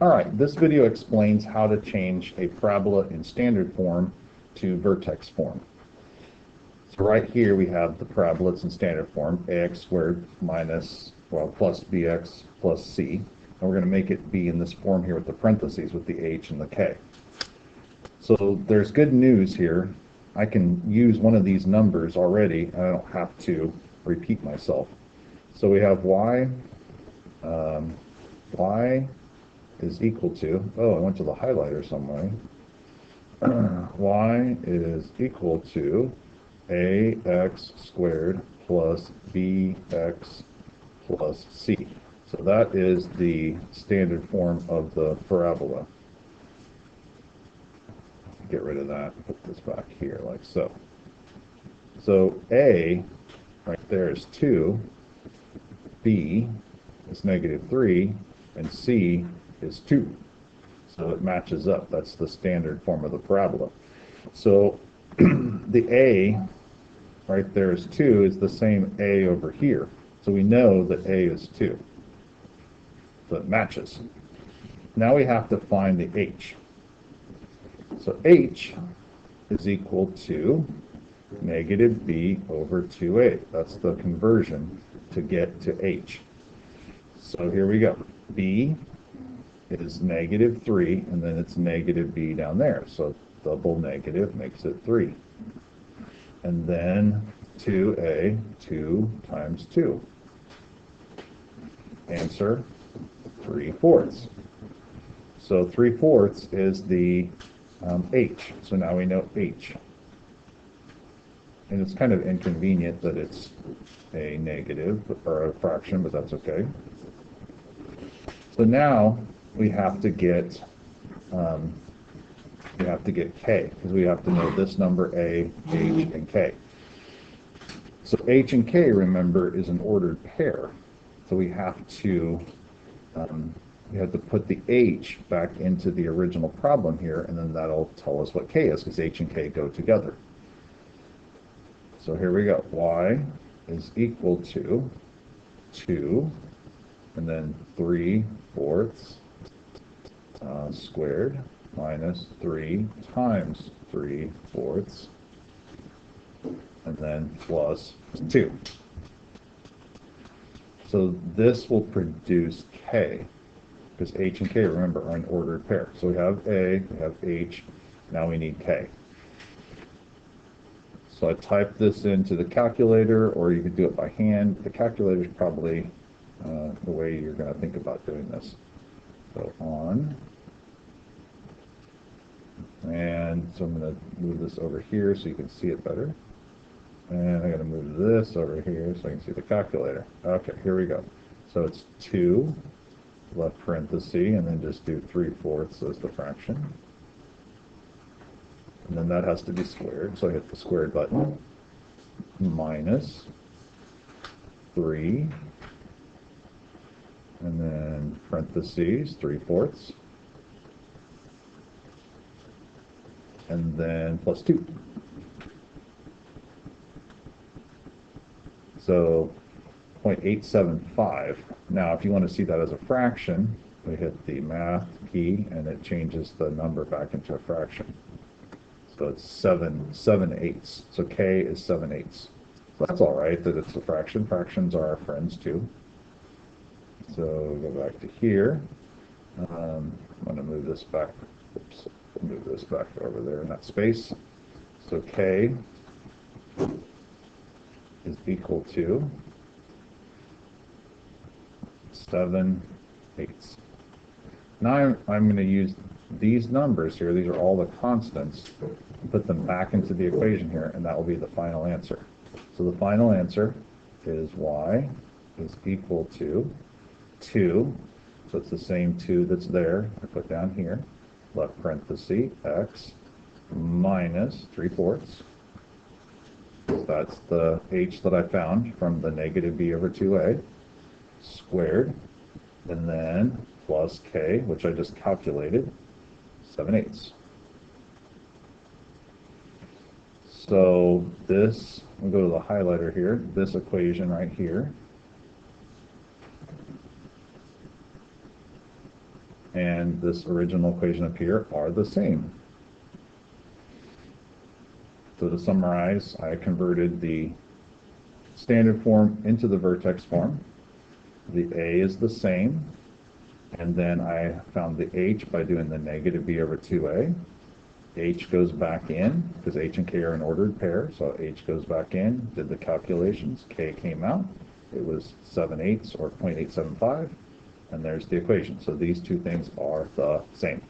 All right, this video explains how to change a parabola in standard form to vertex form. So right here we have the parabola. It's in standard form, ax squared plus bx plus c. And we're going to make it be in this form here with the parentheses with the h and the k. So there's good news here. I can use one of these numbers already, and I don't have to repeat myself. So we have y is equal to, I went to the highlighter somewhere. Y is equal to ax squared plus bx plus c. So that is the standard form of the parabola. Get rid of that, put this back here like so. So a right there is 2, b is -3, and c is 2. So it matches up. That's the standard form of the parabola. So the a right there is 2 is the same a over here. So we know that a is 2. So it matches. Now we have to find the h. So h is equal to -b over 2a. That's the conversion to get to h. So here we go. B is -3, and then it's -b down there. So double negative makes it 3. And then 2a, 2 times 2. Answer, 3/4. So 3/4 is the h. So now we know h. And it's kind of inconvenient that it's a negative or a fraction, but that's okay. So now we have to get k, because we have to know this number a, h, and k. So h and k, remember, is an ordered pair. So we have to put the h back into the original problem here, and then that'll tell us what k is, because h and k go together. So here we go. Y is equal to 2, and then 3/4 squared minus 3 times 3/4, and then plus 2. So this will produce k, because h and k, remember, are an ordered pair. So we have a, we have h, now we need k. So I type this into the calculator, or you could do it by hand. The calculator is probably the way you're going to think about doing this. So on, and so I'm going to move this over here so you can see it better. And I'm going to move this over here so I can see the calculator. Okay, here we go. So it's 2, left parenthesis, and then just do 3/4 as the fraction. And then that has to be squared, so I hit the squared button. Minus 3, and then parentheses, 3/4, and then plus 2. So 0.875. Now, if you want to see that as a fraction, we hit the math key, and it changes the number back into a fraction. So it's 7/8. So k is 7/8. So that's all right that it's a fraction. Fractions are our friends too. So go back to here. I'm going to move this back. Oops, move this back over there in that space. So k is equal to 7/8. Now I'm going to use these numbers here. These are all the constants. Put them back into the equation here, and that will be the final answer. So the final answer is y is equal to 2. So it's the same 2 that's there. I put down here. Left parenthesis, x minus 3/4. That's the h that I found from the -b over 2a squared, and then plus k, which I just calculated, 7/8. So this, we'll go to the highlighter here, this equation right here and this original equation up here are the same. So to summarize, I converted the standard form into the vertex form. The A is the same, and then I found the H by doing the negative B over 2A. H goes back in, because H and K are an ordered pair, so H goes back in, did the calculations, K came out, it was 7/8 or 0.875, and there's the equation. So these two things are the same.